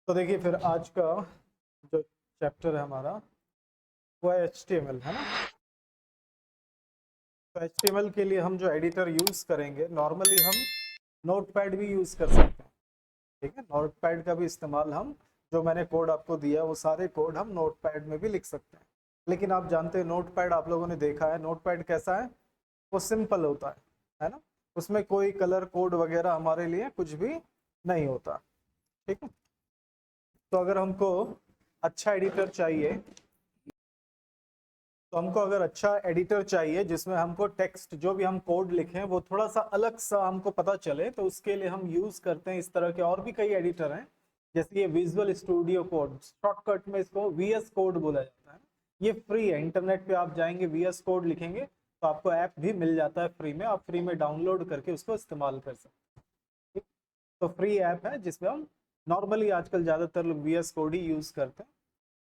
तो देखिए फिर आज का जो चैप्टर है हमारा वो है HTML, है ना। तो HTML के लिए हम जो एडिटर यूज करेंगे, नॉर्मली हम नोटपैड भी यूज कर सकते हैं। ठीक है, नोटपैड का भी इस्तेमाल हम, जो मैंने कोड आपको दिया वो सारे कोड हम नोटपैड में भी लिख सकते हैं। लेकिन आप जानते हैं नोटपैड, आप लोगों ने देखा है नोटपैड कैसा है, वो सिंपल होता है ना। उसमें कोई कलर कोड वगैरह हमारे लिए कुछ भी नहीं होता। ठीक है, तो अगर हमको अच्छा एडिटर चाहिए, तो हमको अगर अच्छा एडिटर चाहिए जिसमें हमको टेक्स्ट जो भी हम कोड लिखें वो थोड़ा सा अलग सा हमको पता चले, तो उसके लिए हम यूज करते हैं इस तरह के और भी कई एडिटर हैं। जैसे ये विजुअल स्टूडियो कोड, शॉर्टकट में इसको VS कोड बोला जाता है। ये फ्री है, इंटरनेट पे आप जाएंगे VS कोड लिखेंगे तो आपको ऐप भी मिल जाता है फ्री में, आप फ्री में डाउनलोड करके उसको इस्तेमाल कर सकते हैं। ठीक? तो फ्री ऐप है जिसमें हम नॉर्मली आजकल ज़्यादातर लोग VS कोड ही यूज़ करते हैं।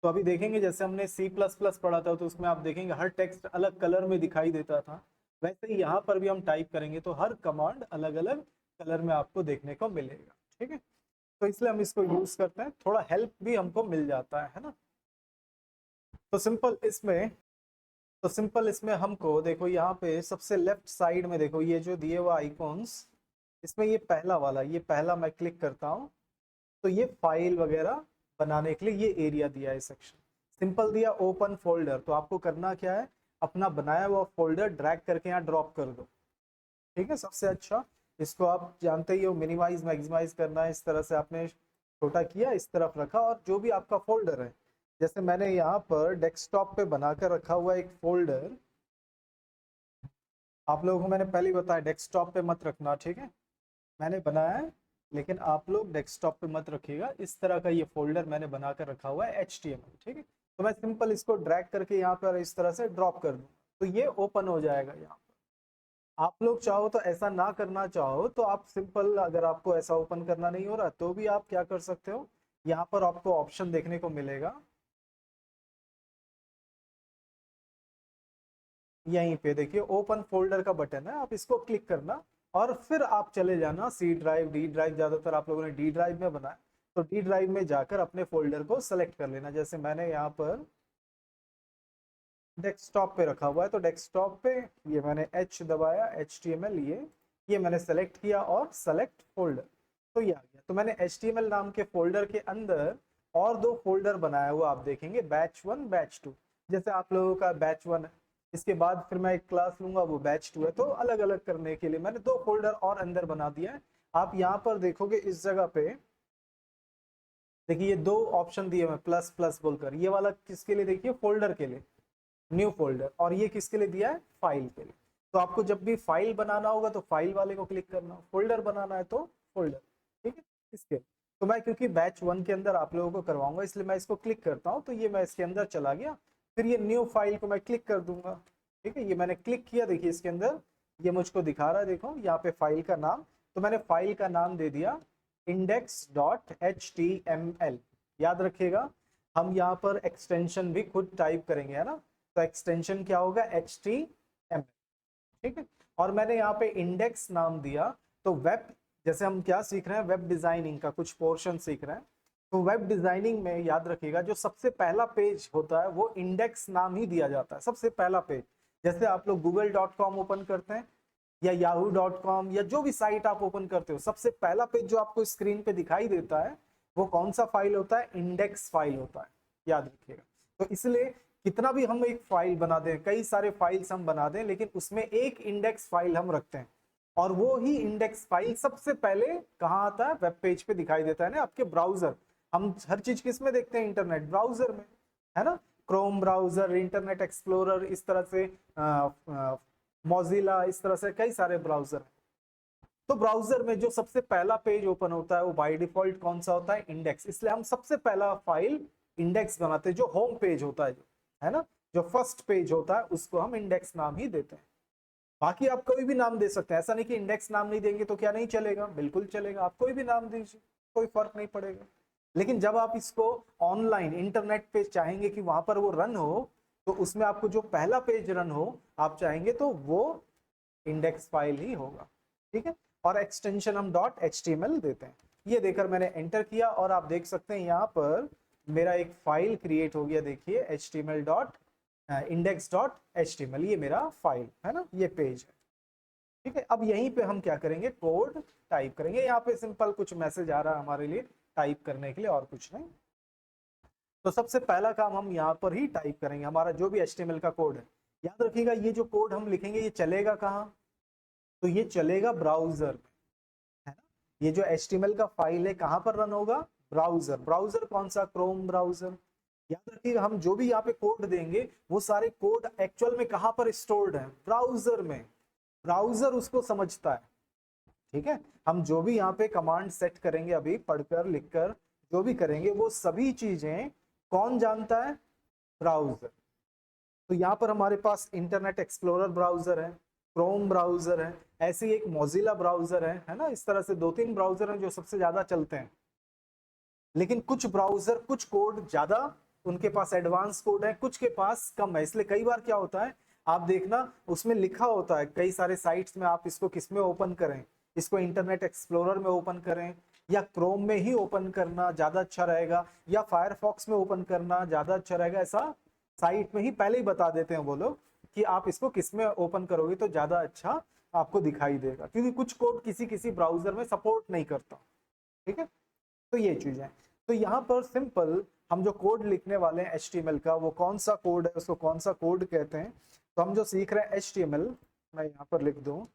तो अभी देखेंगे जैसे हमने C++ पढ़ा था, तो उसमें आप देखेंगे हर टेक्स्ट अलग कलर में दिखाई देता था। वैसे ही यहाँ पर भी हम टाइप करेंगे तो हर कमांड अलग अलग कलर में आपको देखने को मिलेगा। ठीक है, तो इसलिए हम इसको यूज करते हैं, थोड़ा हेल्प भी हमको मिल जाता है ना। तो सिंपल इसमें हमको देखो, यहाँ पे सबसे लेफ्ट साइड में देखो ये जो दिए हुआ आइकॉन्स, इसमें ये पहला वाला, ये पहला मैं क्लिक करता हूँ तो ये फाइल वगैरह बनाने के लिए ये एरिया दिया है, सेक्शन सिंपल दिया। ओपन फोल्डर, तो आपको करना क्या है, अपना बनाया हुआ फोल्डर ड्रैग करके यहाँ ड्रॉप कर दो। ठीक है, सबसे अच्छा इसको आप जानते ही हो, मिनिमाइज मैक्सिमाइज करना है। इस तरह से आपने छोटा किया, इस तरफ रखा, और जो भी आपका फोल्डर है, जैसे मैंने यहाँ पर डेस्कटॉप पे बनाकर रखा हुआ एक फोल्डर, आप लोगों को मैंने पहले ही बताया डेस्कटॉप पे मत रखना। ठीक है, मैंने बनाया है लेकिन आप लोग डेस्कटॉप पे मत रखिएगा। इस तरह का ये फोल्डर मैंने बनाकर रखा हुआ है HTML। ठीक है, तो मैं सिंपल इसको ड्रैग करके यहाँ पर इस तरह से ड्रॉप कर दूँ तो ये ओपन हो जाएगा यहाँ पर। आप लोग चाहो तो ऐसा ना करना चाहो तो आप सिंपल, अगर आपको ऐसा ओपन करना नहीं हो रहा तो भी आप क्या कर सकते हो, यहाँ पर आपको ऑप्शन देखने को मिलेगा, यहीं पे देखिए ओपन फोल्डर का बटन है, आप इसको क्लिक करना और फिर आप चले जाना C ड्राइव, D ड्राइव, ज्यादातर आप लोगों ने D ड्राइव में बनाया तो D ड्राइव में जाकर अपने फोल्डर को सेलेक्ट कर लेना। जैसे मैंने यहाँ पर डेस्कटॉप पे रखा हुआ है तो डेस्कटॉप पे ये मैंने H दबाया, HTML, ये मैंने सेलेक्ट किया और सेलेक्ट फोल्डर, तो ये आ गया। तो मैंने HTML नाम के फोल्डर के अंदर और दो फोल्डर बनाया हुआ आप देखेंगे, बैच 1 बैच 2। जैसे आप लोगों का बैच 1 है, इसके बाद फिर मैं एक क्लास लूंगा वो बैच 2 है, तो अलग अलग करने के लिए मैंने दो फोल्डर और अंदर बना दिया है। आप यहाँ पर देखोगे इस जगह पे देखिए ये दो ऑप्शन दिए मैं प्लस प्लस बोलकर, ये वाला किसके लिए, देखिए फोल्डर के लिए, न्यू फोल्डर, और ये किसके लिए दिया है, फाइल के लिए। तो आपको जब भी फाइल बनाना होगा तो फाइल वाले को क्लिक करना, फोल्डर बनाना है तो फोल्डर। ठीक है, इसके तो मैं क्योंकि बैच 1 के अंदर आप लोगों को करवाऊंगा इसलिए मैं इसको क्लिक करता हूँ, तो ये मैं इसके अंदर चला गया। फिर ये न्यू फाइल को मैं क्लिक कर दूंगा। ठीक है, ये मैंने क्लिक किया, देखिए इसके अंदर ये मुझको दिखा रहा है, देखो यहाँ पे फाइल का नाम, तो मैंने फाइल का नाम दे दिया index.html। याद रखिएगा, हम यहाँ पर एक्सटेंशन भी खुद टाइप करेंगे, है ना। तो एक्सटेंशन क्या होगा, HTML। ठीक है, और मैंने यहाँ पे इंडेक्स नाम दिया। तो वेब, जैसे हम क्या सीख रहे हैं, वेब डिजाइनिंग का कुछ पोर्शन सीख रहे हैं, तो वेब डिजाइनिंग में याद रखिएगा जो सबसे पहला पेज होता है वो इंडेक्स नाम ही दिया जाता है, सबसे पहला पेज। जैसे आप लोग google.com ओपन करते हैं या yahoo.com या जो भी साइट आप ओपन करते हो, सबसे पहला पेज जो आपको स्क्रीन पे दिखाई देता है वो कौन सा फाइल होता है, इंडेक्स फाइल होता है, याद रखिएगा। तो इसलिए कितना भी हम एक फाइल बना दें, कई सारे फाइल्स हम बना दें, लेकिन उसमें एक इंडेक्स फाइल हम रखते हैं, और वो ही इंडेक्स फाइल सबसे पहले कहाँ आता है, वेब पेज पे दिखाई देता है ना, आपके ब्राउजर। हम हर चीज किस में देखते हैं, इंटरनेट ब्राउजर में, है ना। क्रोम ब्राउजर, इंटरनेट एक्सप्लोरर, इस तरह से मॉजिला, इस तरह से कई सारे ब्राउजर हैं। तो ब्राउजर में जो सबसे पहला पेज ओपन होता है वो बाय डिफॉल्ट कौन सा होता है, इंडेक्स। इसलिए हम सबसे पहला फाइल इंडेक्स बनाते हैं, जो होम पेज होता है, जो है ना, जो फर्स्ट पेज होता है उसको हम इंडेक्स नाम ही देते हैं। बाकी आप कोई भी नाम दे सकते हैं, ऐसा नहीं कि इंडेक्स नाम नहीं देंगे तो क्या नहीं चलेगा, बिल्कुल चलेगा, आप कोई भी नाम दीजिए, कोई फर्क नहीं पड़ेगा। लेकिन जब आप इसको ऑनलाइन इंटरनेट पे चाहेंगे कि वहां पर वो रन हो, तो उसमें आपको जो पहला पेज रन हो आप चाहेंगे तो वो इंडेक्स फाइल ही होगा। ठीक है, और एक्सटेंशन हम .html देते हैं। ये देकर मैंने एंटर किया और आप देख सकते हैं यहाँ पर मेरा एक फाइल क्रिएट हो गया। देखिए html.index.html, ये मेरा फाइल है ना, ये पेज है। ठीक है, अब यहीं पे हम क्या करेंगे, कोड टाइप करेंगे। यहाँ पे सिंपल कुछ मैसेज आ रहा है हमारे लिए टाइप करने के लिए, और कुछ नहीं। तो सबसे पहला काम हम यहाँ पर ही टाइप करेंगे हमारा जो भी HTML का कोड है। याद रखिएगा ये जो कोड हम लिखेंगे ये चलेगा कहाँ, तो ये चलेगा ब्राउजर में, है ना। ये जो HTML का फाइल है कहाँ पर रन होगा, ब्राउजर। ब्राउजर कौन सा, क्रोम ब्राउजर। याद रखिएगा हम जो भी यहाँ पे कोड देंगे वो सारे कोड एक्चुअल में कहाँ पर स्टोर्ड है, ब्राउजर में। ब्राउजर उसको समझता है। ठीक है, हम जो भी यहाँ पे कमांड सेट करेंगे अभी पढ़कर लिखकर जो भी करेंगे वो सभी चीजें कौन जानता है, ब्राउजर। तो यहाँ पर हमारे पास इंटरनेट एक्सप्लोरर ब्राउजर है, क्रोम ब्राउजर है, ऐसे ही एक मोजिला ब्राउजर है ना। इस तरह से 2-3 ब्राउजर हैं जो सबसे ज्यादा चलते हैं। लेकिन कुछ ब्राउजर कुछ कोड ज्यादा उनके पास एडवांस कोड है, कुछ के पास कम है। इसलिए कई बार क्या होता है, आप देखना उसमें लिखा होता है कई सारे साइट्स में, आप इसको किस में ओपन करें, इसको इंटरनेट एक्सप्लोरर में ओपन करें या क्रोम में ही ओपन करना ज्यादा अच्छा रहेगा, या फायरफॉक्स में ओपन करना ज्यादा अच्छा रहेगा। ऐसा साइट में ही पहले ही बता देते हैं वो लोग कि आप इसको किस में ओपन करोगे तो ज्यादा अच्छा आपको दिखाई देगा, क्योंकि कुछ कोड किसी किसी ब्राउजर में सपोर्ट नहीं करता। ठीक है, तो ये चीज है। तो यहाँ पर सिंपल हम जो कोड लिखने वाले हैं HTML का, वो कौन सा कोड है, उसको कौन सा कोड कहते हैं। तो हम जो सीख रहे हैं HTML, मैं यहाँ पर लिख दूं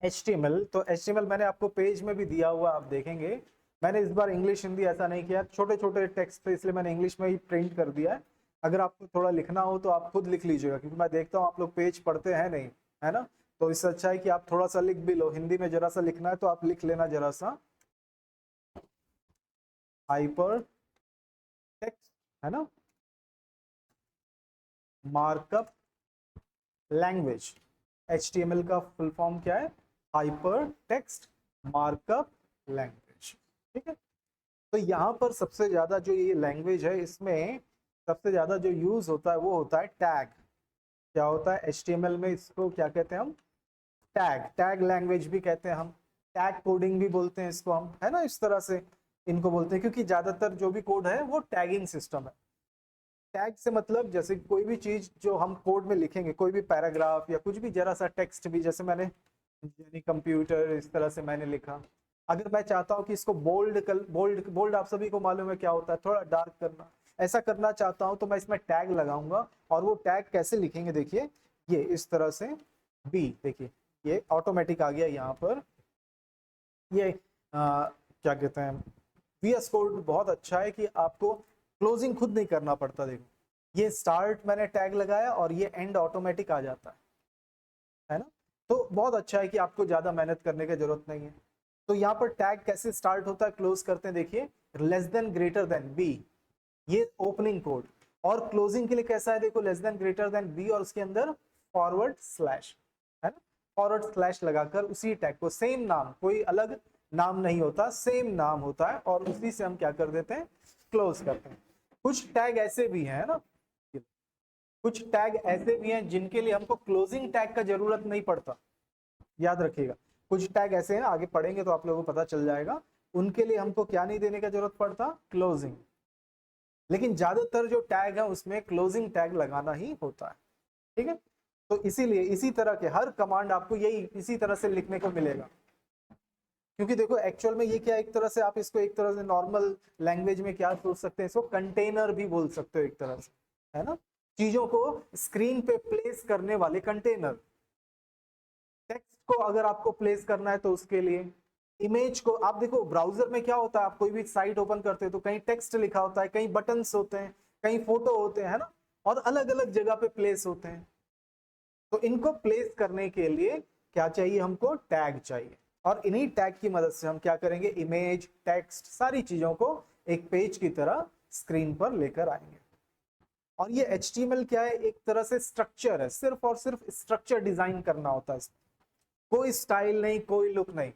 HTML। तो HTML मैंने आपको पेज में भी दिया हुआ, आप देखेंगे। मैंने इस बार इंग्लिश हिंदी ऐसा नहीं किया, छोटे छोटे टेक्स्ट थे इसलिए मैंने इंग्लिश में ही प्रिंट कर दिया है। अगर आपको थोड़ा लिखना हो तो आप खुद लिख लीजिएगा, क्योंकि मैं देखता हूँ आप लोग पेज पढ़ते हैं नहीं, है ना। तो इससे अच्छा है कि आप थोड़ा सा लिख भी लो। हिंदी में जरा सा लिखना है तो आप लिख लेना जरा सा, हाइपर टेक्स्ट, है ना, मार्कअप लैंग्वेज। HTML का फुल फॉर्म क्या है, हाइपर टेक्स्ट मार्कअप लैंग्वेज। ठीक है, तो यहाँ पर सबसे ज्यादा जो ये लैंग्वेज है इसमें सबसे ज्यादा जो यूज होता है वो होता है टैग। क्या होता है HTML में, इसको क्या कहते हैं हम, टैग। टैग लैंग्वेज भी कहते हैं हम, टैग कोडिंग भी बोलते हैं इसको हम, है ना। इस तरह से इनको बोलते हैं, क्योंकि ज्यादातर जो भी कोड है वो टैगिंग सिस्टम है। टैग से मतलब जैसे कोई भी चीज जो हम कोड में लिखेंगे, कोई भी पैराग्राफ या कुछ भी जरा सा टेक्स्ट भी, जैसे मैंने यानी कंप्यूटर इस तरह से मैंने लिखा। अगर मैं चाहता हूँ कि इसको बोल्ड बोल्ड आप सभी को मालूम है क्या होता है, थोड़ा डार्क करना, ऐसा करना चाहता हूँ तो मैं इसमें टैग लगाऊंगा। और वो टैग कैसे लिखेंगे, देखिए ये इस तरह से बी, देखिए ये ऑटोमेटिक आ गया यहाँ पर। ये क्या कहते हैं, VS कोड बहुत अच्छा है कि आपको क्लोजिंग खुद नहीं करना पड़ता। देखो ये स्टार्ट मैंने टैग लगाया और ये एंड ऑटोमेटिक आ जाता है ना। तो बहुत अच्छा है कि आपको ज्यादा मेहनत करने की जरूरत नहीं है। तो यहाँ पर टैग कैसे स्टार्ट होता है, क्लोज करते हैं, देखिए less than greater than B, ये ओपनिंग कोड। और क्लोजिंग के लिए कैसा है, देखो less than greater than B और उसके अंदर फॉरवर्ड स्लैश, है ना। फॉरवर्ड स्लैश लगाकर उसी टैग को, सेम नाम, कोई अलग नाम नहीं होता, सेम नाम होता है, और उसी से हम क्या कर देते हैं, क्लोज करते हैं। कुछ टैग ऐसे भी हैं ना, कुछ टैग ऐसे भी हैं जिनके लिए हमको क्लोजिंग टैग का जरूरत नहीं पड़ता। याद रखिएगा, कुछ टैग ऐसे हैं, आगे पढ़ेंगे तो आप लोगों को पता चल जाएगा, उनके लिए हमको क्या नहीं देने का जरूरत पड़ता, क्लोजिंग। लेकिन ज्यादातर जो टैग है उसमें क्लोजिंग टैग लगाना ही होता है। ठीक है, तो इसीलिए इसी तरह के हर कमांड आपको यही इसी तरह से लिखने को मिलेगा। क्योंकि देखो एक्चुअल में ये क्या, एक तरह से आप इसको एक तरह से नॉर्मल लैंग्वेज में क्या सोच सकते हैं, इसको कंटेनर भी बोल सकते हो एक तरह से, है ना। चीजों को स्क्रीन पे प्लेस करने वाले कंटेनर। टेक्स्ट को अगर आपको प्लेस करना है तो उसके लिए, इमेज को, आप देखो ब्राउजर में क्या होता है, आप कोई भी साइट ओपन करते हो तो कहीं टेक्स्ट लिखा होता है, कहीं बटन्स होते हैं, कहीं फोटो होते हैं, है ना, और अलग अलग जगह पे प्लेस होते हैं। तो इनको प्लेस करने के लिए क्या चाहिए, हमको टैग चाहिए। और इन्हीं टैग की मदद से हम क्या करेंगे, इमेज, टेक्स्ट, सारी चीजों को एक पेज की तरह स्क्रीन पर लेकर आएंगे। और ये HTML क्या है, एक तरह से स्ट्रक्चर है, सिर्फ और सिर्फ स्ट्रक्चर डिजाइन करना होता है इसमें, कोई स्टाइल नहीं, कोई लुक नहीं,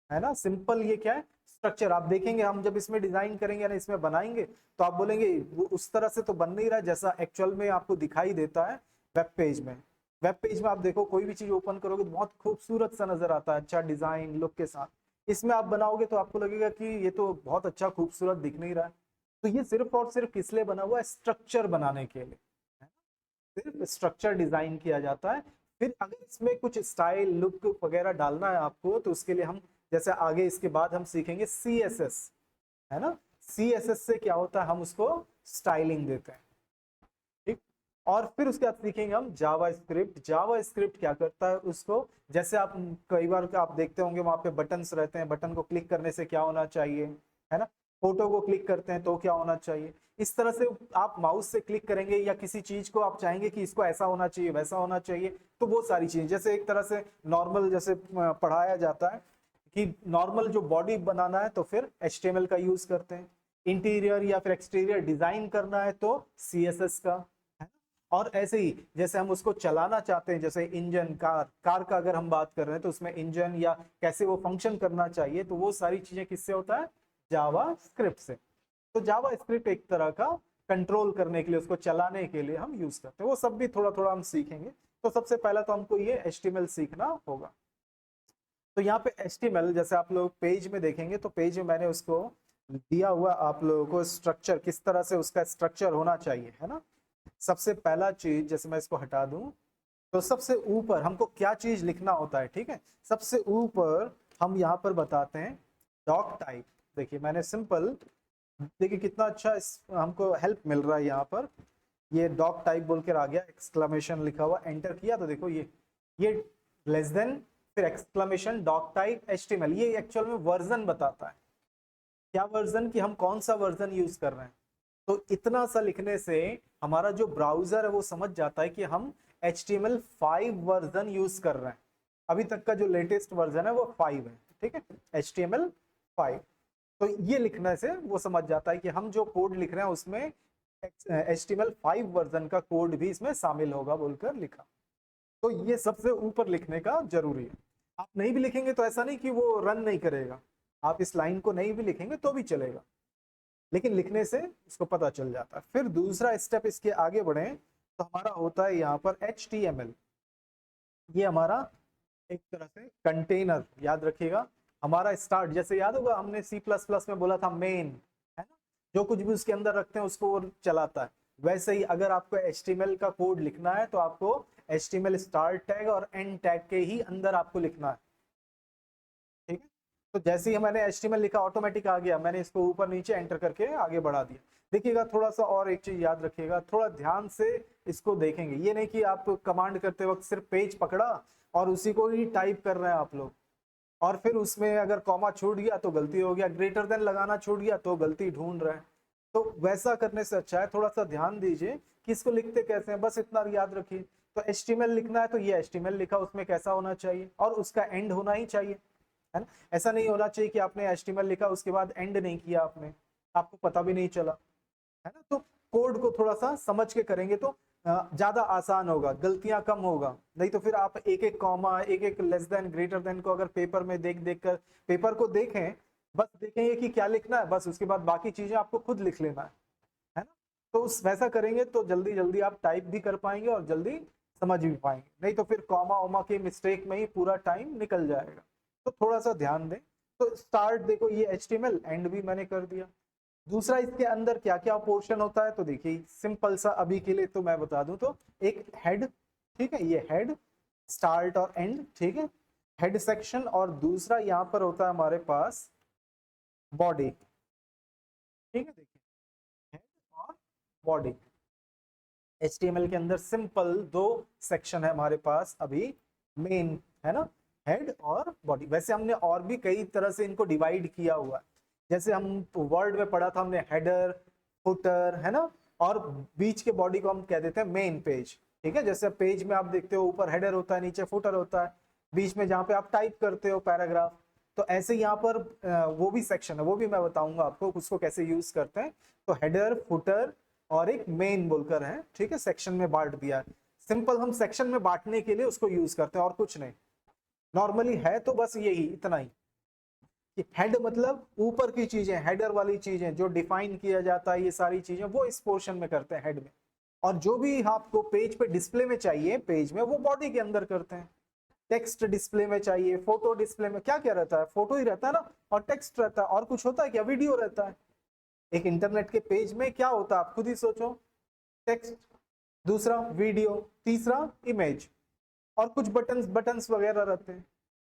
है ना। सिंपल ये क्या है, स्ट्रक्चर। आप देखेंगे हम जब इसमें डिजाइन करेंगे ना, इसमें बनाएंगे तो आप बोलेंगे वो उस तरह से तो बन नहीं रहा जैसा एक्चुअल में आपको दिखाई देता है वेब पेज में। वेब पेज में आप देखो कोई भी चीज ओपन करोगे तो बहुत खूबसूरत सा नजर आता है, अच्छा डिजाइन लुक के साथ। इसमें आप बनाओगे तो आपको लगेगा कि ये तो बहुत अच्छा खूबसूरत दिख नहीं रहा है। तो ये सिर्फ और सिर्फ किस लिए बना हुआ है, स्ट्रक्चर बनाने के लिए, है ना? सिर्फ स्ट्रक्चर डिजाइन किया जाता है। फिर अगर इसमें कुछ स्टाइल लुक वगैरह डालना है आपको तो उसके लिए हम, जैसे आगे इसके बाद हम सीखेंगे CSS, है ना? CSS से क्या होता है, हम उसको स्टाइलिंग देते हैं, ठीक। और फिर उसके बाद सीखेंगे हम जावा स्क्रिप्ट। जावा स्क्रिप्ट क्या करता है उसको, जैसे आप कई बार आप देखते होंगे वहां पे बटन्स रहते हैं, बटन को क्लिक करने से क्या होना चाहिए, है ना? फोटो को क्लिक करते हैं तो क्या होना चाहिए, इस तरह से आप माउस से क्लिक करेंगे या किसी चीज को आप चाहेंगे कि इसको ऐसा होना चाहिए वैसा होना चाहिए, तो वो सारी चीजें जैसे एक तरह से नॉर्मल जैसे पढ़ाया जाता है कि नॉर्मल जो बॉडी बनाना है तो फिर HTML का यूज करते हैं, इंटीरियर या फिर एक्सटीरियर डिजाइन करना है तो CSS का, है। और ऐसे ही जैसे हम उसको चलाना चाहते हैं, जैसे इंजन, कार का अगर हम बात कर रहे हैं तो उसमें इंजन या कैसे वो फंक्शन करना चाहिए, तो वो सारी चीजें किससे होता है, जावा स्क्रिप्ट से। तो जावा स्क्रिप्ट एक तरह का कंट्रोल करने के लिए, उसको चलाने के लिए हम यूज करते हैं, वो सब भी थोड़ा थोड़ा हम सीखेंगे। तो सबसे पहला तो हमको ये HTML सीखना होगा। तो यहाँ पे HTML जैसे आप लोग पेज में देखेंगे तो पेज में मैंने उसको दिया हुआ आप लोगों को स्ट्रक्चर, किस तरह से उसका स्ट्रक्चर होना चाहिए, है ना? सबसे पहला चीज, जैसे मैं इसको हटा दूं तो सबसे ऊपर हमको क्या चीज लिखना होता है, ठीक है? सबसे ऊपर हम यहाँ पर बताते हैं डॉक टाइप। देखिए मैंने सिंपल, देखिए कितना अच्छा हमको हेल्प मिल रहा है यहाँ पर। ये डॉक टाइप बोल कर आ गया, एक्सक्लेमेशन लिखा हुआ, एंटर किया तो देखो ये लेस देन, फिर एक्सक्लेमेशन डॉक टाइप HTML, ये एक्चुअल में वर्जन बताता है। क्या वर्जन, कि हम कौन सा वर्जन यूज कर रहे हैं। तो इतना सा लिखने से हमारा जो ब्राउजर है वो समझ जाता है कि हम HTML5 वर्जन यूज कर रहे हैं। अभी तक का जो लेटेस्ट वर्जन है वो 5 है, ठीक है, HTML5। तो ये लिखने से वो समझ जाता है कि हम जो कोड लिख रहे हैं उसमें HTML5 वर्जन का कोड भी इसमें शामिल होगा बोलकर लिखा। तो ये सबसे ऊपर लिखने का जरूरी है। आप नहीं भी लिखेंगे तो ऐसा नहीं कि वो रन नहीं करेगा, आप इस लाइन को नहीं भी लिखेंगे तो भी चलेगा, लेकिन लिखने से इसको पता चल जाता है। फिर दूसरा स्टेप इसके आगे बढ़े तो हमारा होता है यहाँ पर HTML। ये हमारा एक तरह से कंटेनर, याद रखिएगा। हमारा स्टार्ट, जैसे याद होगा हमने C++ में बोला था मेन, है ना? जो कुछ भी उसके अंदर रखते हैं उसको वो चलाता है। वैसे ही अगर आपको HTML का कोड लिखना है तो आपको HTML स्टार्ट टैग और एंड टैग के ही अंदर आपको लिखना है, ठीक है? तो जैसे ही मैंने HTML लिखा ऑटोमेटिक आ गया, मैंने इसको ऊपर नीचे एंटर करके आगे बढ़ा दिया। देखिएगा थोड़ा सा और एक चीज याद रखिएगा, थोड़ा ध्यान से इसको देखेंगे। ये नहीं कि आप कमांड करते वक्त सिर्फ पेज पकड़ा और उसी को ही टाइप कर रहे हैं आप लोग, और फिर उसमें अगर कॉमा छूट गया तो गलती हो गया, ग्रेटर देन लगाना छूट गया तो गलती ढूंढ रहे हैं। तो वैसा करने से अच्छा है थोड़ा सा ध्यान दीजिए कि इसको लिखते कैसे हैं, बस इतना याद रखिए। तो HTML लिखना है तो ये HTML लिखा, उसमें कैसा होना चाहिए और उसका एंड होना ही चाहिए, है ना? ऐसा नहीं होना चाहिए कि आपने HTML लिखा उसके बाद एंड नहीं किया आपने, आपको पता भी नहीं चला, है ना? तो कोड को थोड़ा सा समझ के करेंगे तो ज्यादा आसान होगा, गलतियां कम होगा। नहीं तो फिर आप एक एक कॉमा, एक एक लेस देन, ग्रेटर देन को अगर पेपर में देख देख कर, पेपर को देखें, बस देखेंगे कि क्या लिखना है, बस उसके बाद बाकी चीजें आपको खुद लिख लेना है ना? तो उस वैसा करेंगे तो जल्दी जल्दी आप टाइप भी कर पाएंगे और जल्दी समझ भी पाएंगे, नहीं तो फिर कॉमा ओमा के मिस्टेक में ही पूरा टाइम निकल जाएगा। तो थोड़ा सा ध्यान दें। तो स्टार्ट देखो ये HTML, एंड भी मैंने कर दिया। दूसरा इसके अंदर क्या क्या पोर्शन होता है तो देखिए सिंपल सा अभी के लिए तो मैं बता दूं तो एक हेड, ठीक है, ये हेड, स्टार्ट और एंड, ठीक है, हेड सेक्शन। और दूसरा यहाँ पर होता है हमारे पास बॉडी, ठीक है, देखिए हेड और बॉडी। HTML के अंदर सिंपल दो सेक्शन है हमारे पास अभी, मेन, है ना, हेड और बॉडी। वैसे हमने और भी कई तरह से इनको डिवाइड किया हुआ है, जैसे हम वर्ड में पढ़ा था हमने हेडर, फुटर, है ना, और बीच के बॉडी को हम कह देते हैं मेन पेज, ठीक है। जैसे पेज में आप देखते हो ऊपर हेडर होता है, नीचे फुटर होता है, बीच में जहाँ पे आप टाइप करते हो पैराग्राफ। तो ऐसे यहाँ पर वो भी सेक्शन है, वो भी मैं बताऊंगा आपको उसको कैसे यूज करते हैं। तो हेडर, फुटर और एक मेन बोलकर है, ठीक है, सेक्शन में बांट दिया है। सिंपल हम सेक्शन में बांटने के लिए उसको यूज करते हैं और कुछ नहीं, नॉर्मली है तो बस यही इतना ही कि हेड मतलब ऊपर की चीजें, हेडर वाली चीजें जो डिफाइन किया जाता है, ये सारी चीजें वो इस पोर्शन में करते हैं, हेड में। और जो भी आपको पेज पे डिस्प्ले में चाहिए पेज में, वो बॉडी के अंदर करते हैं। टेक्स्ट डिस्प्ले में चाहिए, फोटो डिस्प्ले में क्या क्या रहता है, फोटो ही रहता है ना, और टेक्स्ट रहता है, और कुछ होता है क्या, वीडियो रहता है। एक इंटरनेट के पेज में क्या होता है आप खुद ही सोचो, टेक्स्ट, दूसरा वीडियो, तीसरा इमेज, और कुछ बटन्स बटन्स वगैरह रहते हैं,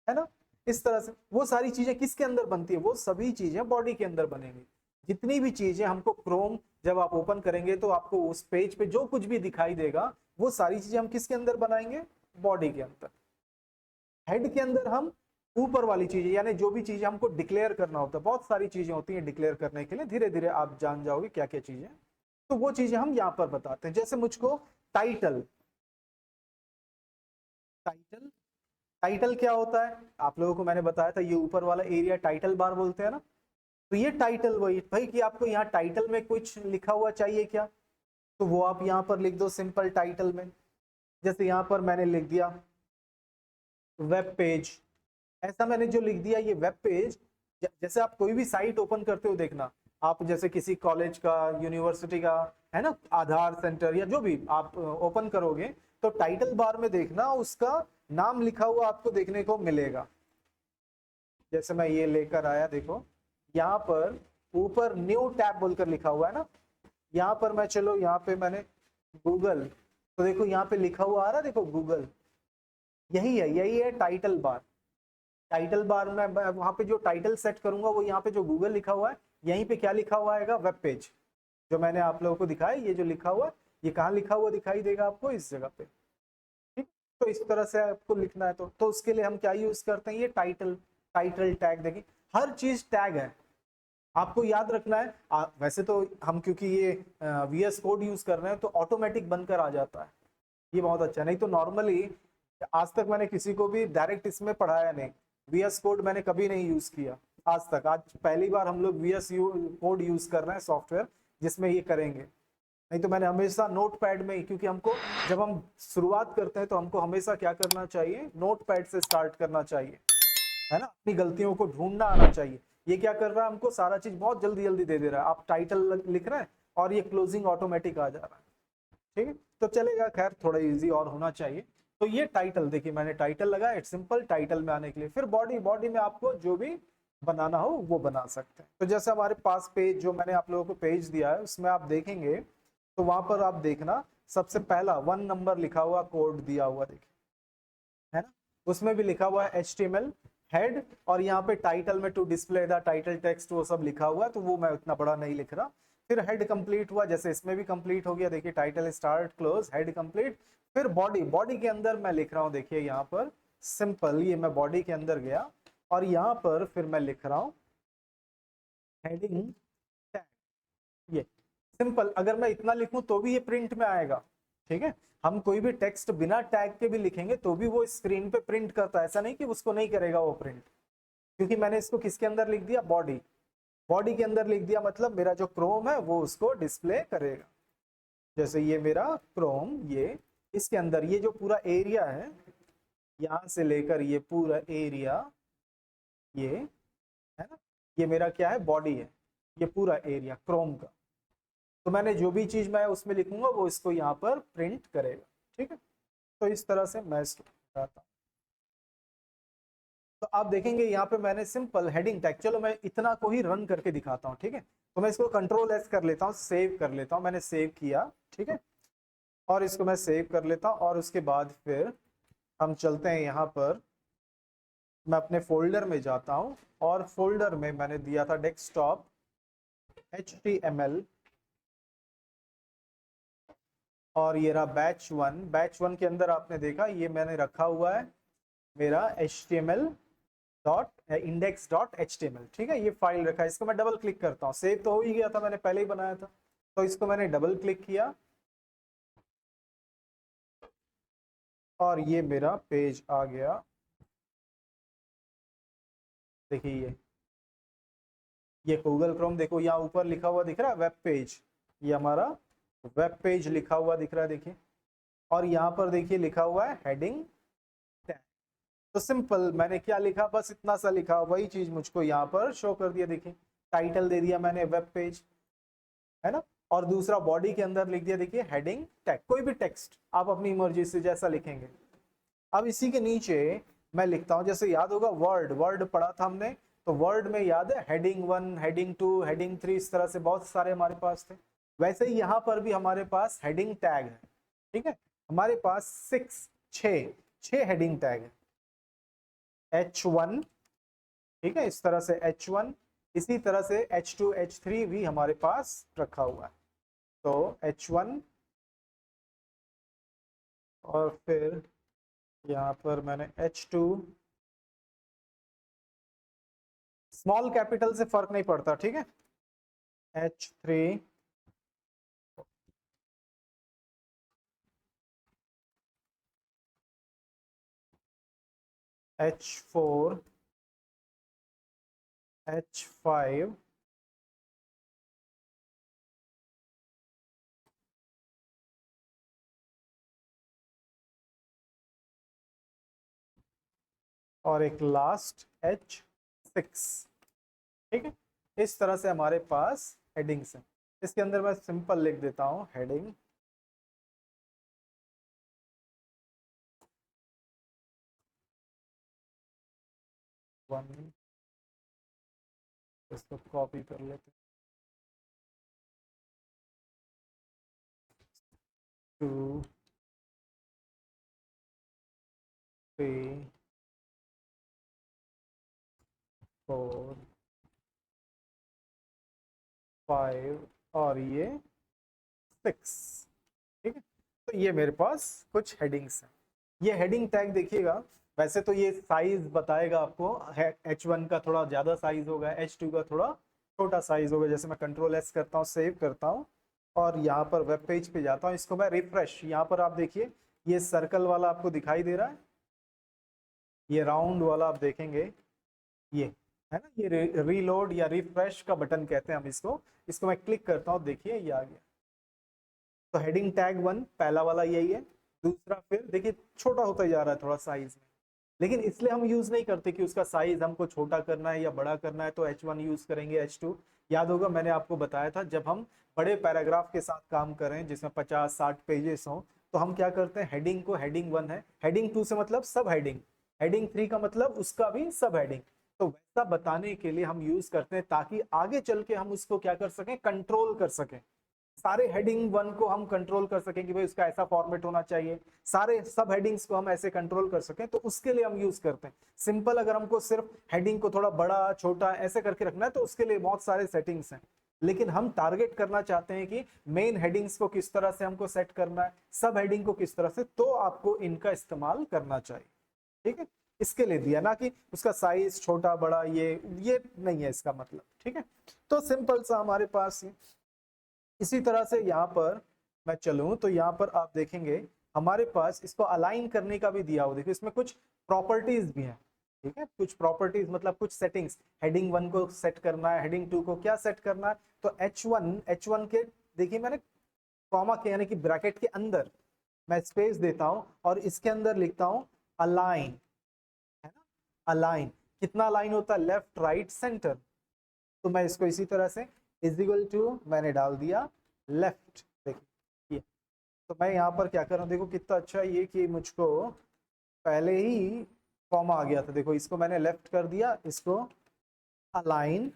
है ना। इस तरह से वो सारी चीजें किसके अंदर बनती है, वो सभी चीजें बॉडी के अंदर बनेंगी। जितनी भी चीजें हमको क्रोम जब आप ओपन करेंगे तो आपको उस पेज पे जो कुछ भी दिखाई देगा वो सारी चीजें हम किसके अंदर बनाएंगे, बॉडी के अंदर। हेड के अंदर हम ऊपर वाली चीजें, यानी जो भी चीजें हमको डिक्लेयर करना होता है, बहुत सारी चीजें होती हैं डिक्लेयर करने के लिए, धीरे धीरे आप जान जाओगे क्या क्या चीजें, तो वो चीजें हम यहाँ पर बताते हैं। जैसे मुझको टाइटल, टाइटल टाइटल क्या होता है, आप लोगों को मैंने बताया था, ये ऊपर वाला एरिया टाइटल बार बोलते हैं ना। तो ये टाइटल वही भाई कि आपको यहाँ टाइटल में कुछ लिखा हुआ चाहिए क्या, तो वो आप यहाँ पर लिख दो सिंपल टाइटल में। जैसे यहाँ पर मैंने लिख दिया वेब पेज, ऐसा मैंने जो लिख दिया ये वेब पेज। जैसे आप कोई भी साइट ओपन करते हो, देखना आप जैसे किसी कॉलेज का, यूनिवर्सिटी का, है ना, आधार सेंटर या जो भी आप ओपन करोगे, तो टाइटल बार में देखना उसका नाम लिखा हुआ आपको देखने को मिलेगा। जैसे मैं ये लेकर आया, देखो यहाँ पर ऊपर न्यू टैब बोलकर लिखा हुआ है ना, यहाँ पर मैं, चलो यहाँ पे मैंने गूगल, तो देखो यहाँ पे लिखा हुआ आ रहा है, देखो गूगल, यही है टाइटल बार। टाइटल बार में वहां पे जो टाइटल सेट करूंगा वो यहाँ पे जो गूगल लिखा हुआ है, यहीं पे क्या लिखा हुआ आएगा, वेब पेज। जो मैंने आप लोगों को दिखाया, ये जो लिखा हुआ है, ये कहाँ लिखा हुआ दिखाई देगा आपको, इस जगह पे, ठीक। तो इस तरह से आपको लिखना है, तो उसके लिए हम क्या यूज करते हैं, ये टाइटल, टाइटल टैग। देखिए हर चीज टैग है, आपको याद रखना है। वैसे तो हम क्योंकि ये VS कोड यूज कर रहे हैं तो ऑटोमेटिक बनकर आ जाता है, ये बहुत अच्छा। नहीं तो नॉर्मली आज तक मैंने किसी को भी डायरेक्ट इसमें पढ़ाया नहीं, VS कोड मैंने कभी नहीं यूज किया आज तक। आज पहली बार हम लोग VS कोड यूज कर रहे हैं सॉफ्टवेयर जिसमें ये करेंगे। नहीं तो मैंने हमेशा नोट पैड में ही, क्योंकि हमको जब हम शुरुआत करते हैं तो हमको हमेशा क्या करना चाहिए, नोट पैड से स्टार्ट करना चाहिए, है ना। अपनी गलतियों को ढूंढना आना चाहिए। ये क्या कर रहा है, हमको सारा चीज बहुत जल्दी जल्दी दे दे रहा है। आप टाइटल लिख रहे हैं और ये क्लोजिंग ऑटोमेटिक आ जा रहा है, ठीक है, तो चलेगा। खैर थोड़ा इजी और होना चाहिए। तो ये टाइटल, देखिए मैंने टाइटल लगाया, इट्स सिंपल टाइटल में आने के लिए। फिर बॉडी, बॉडी में आपको जो भी बनाना हो वो बना सकते हैं। तो जैसे हमारे पास पेज, जो मैंने आप लोगों को पेज दिया है उसमें आप देखेंगे तो वहां पर आप देखना सबसे पहला 1 नंबर लिखा हुआ कोड दिया हुआ, देखिए, है ना। उसमें भी लिखा हुआ है HTML हेड, और यहाँ पे टाइटल में to display the title text, वो सब लिखा हुआ है, तो वो मैं उतना बड़ा नहीं लिख रहा। फिर हेड कंप्लीट हुआ, जैसे इसमें भी कंप्लीट हो गया, देखिए title start close head complete. फिर बॉडी, बॉडी के अंदर मैं लिख रहा हूँ, देखिए यहाँ पर सिंपल, ये मैं बॉडी के अंदर गया और यहाँ पर फिर मैं लिख रहा हूँ हेडिंग टैग। ये सिंपल, अगर मैं इतना लिखूं तो भी ये प्रिंट में आएगा, ठीक है। हम कोई भी टेक्स्ट बिना टैग के भी लिखेंगे तो भी वो स्क्रीन पे प्रिंट करता है, ऐसा नहीं कि उसको नहीं करेगा वो प्रिंट, क्योंकि मैंने इसको किसके अंदर लिख दिया, बॉडी, बॉडी के अंदर लिख दिया, मतलब मेरा जो क्रोम है वो उसको डिस्प्ले करेगा। जैसे ये मेरा क्रोम, ये इसके अंदर ये जो पूरा एरिया है, यहाँ से लेकर ये पूरा एरिया, ये है ना, ये मेरा क्या है, बॉडी है, ये पूरा एरिया क्रोम का। तो मैंने जो भी चीज मैं उसमें लिखूंगा वो इसको यहाँ पर प्रिंट करेगा, ठीक है। तो इस तरह से मैं इसको बताता हूँ। तो आप देखेंगे यहाँ पे मैंने सिंपल हेडिंग टैग, चलो मैं इतना को ही रन करके दिखाता हूँ, ठीक है। तो मैं इसको Ctrl+S कर लेता हूँ, सेव कर लेता हूँ, मैंने सेव किया, ठीक है। और इसको मैं सेव कर लेता हूँ, और उसके बाद फिर हम चलते हैं यहाँ पर, मैं अपने फोल्डर में जाता हूँ, और फोल्डर में मैंने दिया था डेस्कटॉप HTML, और ये रहा बैच 1। बैच 1 के अंदर आपने देखा ये मैंने रखा हुआ है मेरा HTML डॉट index.html, ठीक है, ये फाइल रखा है। इसको मैं डबल क्लिक करता हूँ, सेव तो हो ही गया था, मैंने पहले ही बनाया था, तो इसको मैंने डबल क्लिक किया और ये मेरा पेज आ गया। देखिए ये गूगल क्रोम, देखो यहाँ ऊपर लिखा हुआ दिख रहा है वेब पेज, ये हमारा वेब पेज लिखा हुआ दिख रहा है, देखिए। और यहाँ पर देखिए लिखा हुआ है हेडिंग टैग। तो सिंपल मैंने क्या लिखा, बस इतना सा लिखा, वही चीज मुझको यहाँ पर शो कर दिया, देखिए टाइटल दे दिया मैंने वेब पेज, है ना। और दूसरा बॉडी के अंदर लिख दिया, देखिए हेडिंग टैग। कोई भी टेक्स्ट आप अपनी मर्जी से जैसा लिखेंगे। अब इसी के नीचे मैं लिखता हूँ, जैसे याद होगा वर्ड, वर्ड पढ़ा था हमने, तो वर्ड में याद है हेडिंग 1, हेडिंग 2, हेडिंग 3, इस तरह से बहुत सारे हमारे पास थे। वैसे ही यहाँ पर भी हमारे पास हेडिंग टैग है। ठीक है, हमारे पास 6 हेडिंग टैग है। H1, ठीक है, इस तरह से H1, इसी तरह से H2, H3 भी हमारे पास रखा हुआ है। तो H1, और फिर यहाँ पर मैंने H2, स्मॉल कैपिटल से फर्क नहीं पड़ता, ठीक है। H3, H4, H5, और एक लास्ट H6। ठीक है, इस तरह से हमारे पास हेडिंग्स हैं। इसके अंदर मैं सिंपल लिख देता हूं हेडिंग 1, इसको कॉपी कर लेते हैं, 2, 3, 4, 5, और ये 6। ठीक है, तो ये मेरे पास कुछ हेडिंग्स हैं। ये हेडिंग टैग देखिएगा, वैसे तो ये साइज बताएगा आपको, H1 का थोड़ा ज्यादा साइज होगा, H2 का थोड़ा छोटा साइज होगा। जैसे मैं कंट्रोल S करता हूँ, सेव करता हूँ, और यहाँ पर वेब पेज पे जाता हूँ, इसको मैं रिफ्रेश, यहाँ पर आप देखिए ये सर्कल वाला आपको दिखाई दे रहा है, ये राउंड वाला आप देखेंगे, ये है ना, ये रीलोड या रिफ्रेश का बटन कहते हैं हम इसको। इसको मैं क्लिक करता हूँ, देखिए ये आ गया। तो हेडिंग टैग 1 पहला वाला यही है। दूसरा फिर देखिए छोटा होता जा रहा है थोड़ा साइज में, लेकिन इसलिए हम यूज नहीं करते कि उसका साइज हमको छोटा करना है या बड़ा करना है तो H1 यूज करेंगे, H2। याद होगा मैंने आपको बताया था, जब हम बड़े पैराग्राफ के साथ काम करें जिसमें 50-60 पेजेस हों, तो हम क्या करते हैं, हेडिंग को हेडिंग 1 है, हेडिंग 2 से मतलब सब हेडिंग, हेडिंग 3 का मतलब उसका भी सब हेडिंग। तो वैसा बताने के लिए हम यूज करते हैं, ताकि आगे चल के हम उसको क्या कर सकें, कंट्रोल कर सकें। सारे हेडिंग 1 को हम कंट्रोल कर सकें कि भाई उसका ऐसा फॉर्मेट होना चाहिए, सारे सब हेडिंग्स को हम ऐसे कंट्रोल कर सकें, तो उसके लिए हम यूज करते हैं। सिंपल अगर हमको सिर्फ हेडिंग को थोड़ा बड़ा छोटा ऐसे करके रखना है तो उसके लिए बहुत सारे सेटिंग्स हैं, लेकिन हम टारगेट करना चाहते हैं कि मेन हेडिंग्स को किस तरह से हमको सेट करना है, सब हेडिंग को किस तरह से, तो आपको इनका इस्तेमाल करना चाहिए। ठीक है, इसके लिए दिया ना कि उसका साइज छोटा बड़ा, ये नहीं है इसका मतलब। ठीक है, तो सिंपल सा हमारे पास इसी तरह से यहाँ पर मैं चलूं तो यहाँ पर आप देखेंगे हमारे पास इसको अलाइन करने का भी दिया हुआ, देखिए इसमें कुछ प्रॉपर्टीज भी हैं। ठीक है, कुछ प्रॉपर्टीज मतलब कुछ सेटिंग्स, हेडिंग 1 को सेट करना है, हेडिंग 2 को क्या सेट करना है। तो H1 के देखिए मैंने कॉमा के यानी कि ब्रैकेट के अंदर मैं स्पेस देता हूं और इसके अंदर लिखता हूं अलाइन, है ना, अलाइन। कितना अलाइन होता है, लेफ्ट राइट सेंटर। तो मैं इसको इसी तरह से इज इक्वल टू मैंने डाल दिया लेफ्ट, देखिए। तो मैं यहाँ पर क्या कर रहा हूँ, देखो कितना अच्छा ये कि मुझको पहले ही कॉमा आ गया था, देखो इसको मैंने लेफ्ट कर दिया, इसको अलाइन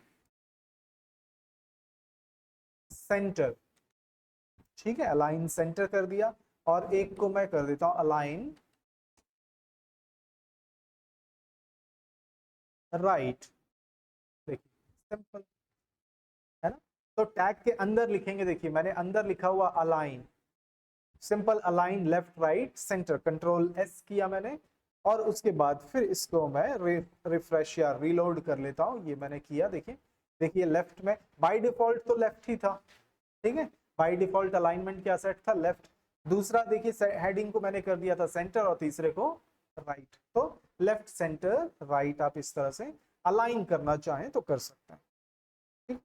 सेंटर। ठीक है, अलाइन सेंटर कर दिया, और एक को मैं कर देता हूं अलाइन राइट। देखिए सिंपल, है ना। तो टैग के अंदर लिखेंगे, देखिए मैंने अंदर लिखा हुआ align, simple align left right centre, control S किया मैंने, और उसके बाद फिर इसको मैं रिफ्रेश या रीलोड कर लेता हूं, ये मैंने किया। देखिए देखिए लेफ्ट में बाय डिफॉल्ट तो लेफ्ट ही था। ठीक है, बाय डिफॉल्ट अलाइनमेंट क्या सेट था, लेफ्ट। दूसरा देखिए हेडिंग को मैंने कर दिया था सेंटर, और तीसरे को राइट। तो लेफ्ट सेंटर राइट आप इस तरह से अलाइन करना चाहें तो कर सकते हैं। ठीक,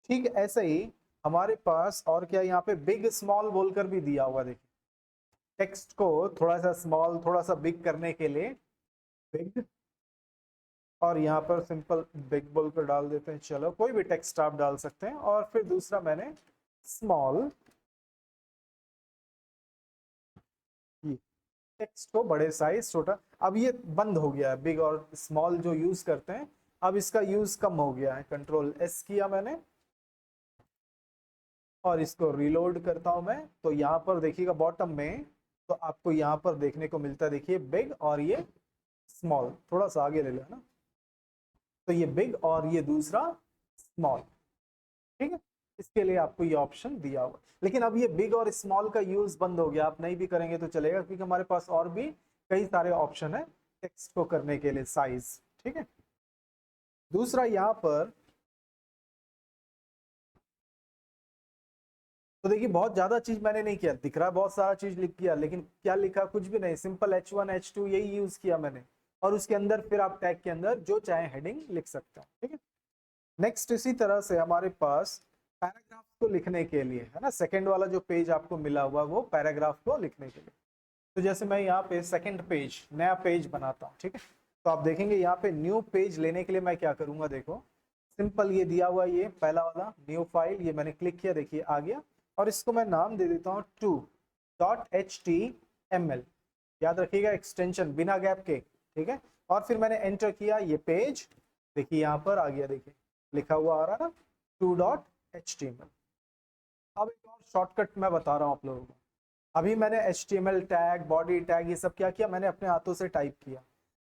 ठीक ऐसे ही हमारे पास और क्या, यहाँ पे बिग स्मॉल बोलकर भी दिया हुआ, देखिए टेक्स्ट को थोड़ा सा स्मॉल थोड़ा सा बिग करने के लिए बिग, और यहाँ पर सिंपल बिग बोलकर डाल देते हैं, चलो कोई भी टेक्स्ट आप डाल सकते हैं। और फिर दूसरा मैंने स्मॉल, टेक्स्ट को बड़े साइज छोटा, अब ये बंद हो गया है, बिग और स्मॉल जो यूज करते हैं, अब इसका यूज कम हो गया है। कंट्रोल एस किया मैंने और इसको रीलोड करता हूं मैं, तो यहाँ पर देखिएगा बॉटम में, तो आपको यहाँ पर देखने को मिलता है, देखिए बिग और ये स्मॉल, थोड़ा सा आगे ले लो ना, तो ये बिग और ये दूसरा स्मॉल, ठीक है। इसके लिए आपको ये ऑप्शन दिया हुआ, लेकिन अब ये बिग और स्मॉल का यूज बंद हो गया, आप नहीं भी करेंगे तो चलेगा, क्योंकि हमारे पास और भी कई सारे ऑप्शन है टेक्स्ट को करने के लिए साइज, ठीक है। दूसरा यहाँ पर तो देखिए बहुत ज्यादा चीज मैंने नहीं किया, दिख रहा है बहुत सारा चीज लिख किया, लेकिन क्या लिखा, कुछ भी नहीं, सिंपल H1 H2 यही यूज किया मैंने, और उसके अंदर फिर आप टैग के अंदर जो चाहे हेडिंग लिख सकते हो, ठीक है। नेक्स्ट इसी तरह से हमारे पास पैराग्राफ को लिखने के लिए है ना, सेकंड वाला जो पेज आपको मिला हुआ वो पैराग्राफ को लिखने के लिए, तो जैसे मैं यहाँ पे सेकंड पेज, नया पेज बनाता हूँ, ठीक है। तो आप देखेंगे यहाँ पे न्यू पेज लेने के लिए मैं क्या करूंगा, देखो सिंपल ये दिया हुआ, ये पहला वाला न्यू फाइल, ये मैंने क्लिक किया, देखिए आ गया, और इसको मैं नाम दे देता हूँ 2.html, याद रखिएगा एक्सटेंशन बिना गैप के, ठीक है। और फिर मैंने एंटर किया, ये पेज देखिए यहाँ पर आ गया, देखिए लिखा हुआ आ रहा ना 2.html। अब एक और शॉर्टकट मैं बता रहा हूँ आप लोगों को, अभी मैंने HTML टैग, बॉडी टैग, ये सब क्या किया, मैंने अपने हाथों से टाइप किया।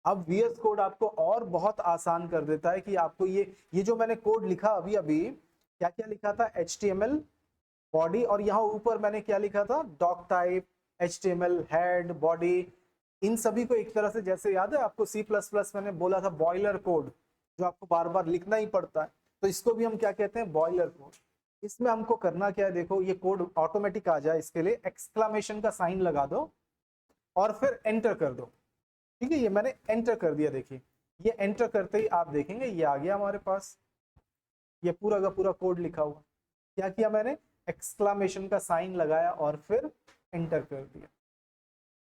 अब VS कोड आपको और बहुत आसान कर देता है कि आपको ये जो मैंने कोड लिखा अभी अभी, क्या क्या लिखा था, HTML बॉडी, और यहाँ ऊपर मैंने क्या लिखा था, doc type, HTML head, body, इन सभी को एक तरह से, जैसे याद है आपको C++ मैंने बोला था बॉयलर कोड, जो आपको बार बार लिखना ही पड़ता है, तो इसको भी हम क्या कहते हैं, बॉयलर कोड। इसमें हमको करना क्या है, देखो ये कोड ऑटोमेटिक आ जाए, इसके लिए एक्सक्लामेशन का साइन लगा दो और फिर एंटर कर दो, ठीक है। ये मैंने एंटर कर दिया, देखिए ये एंटर करते ही आप देखेंगे ये आ गया हमारे पास, ये पूरा का पूरा कोड लिखा हुआ। क्या किया मैंने, एक्सक्लामेशन का साइन लगाया और फिर एंटर कर दिया।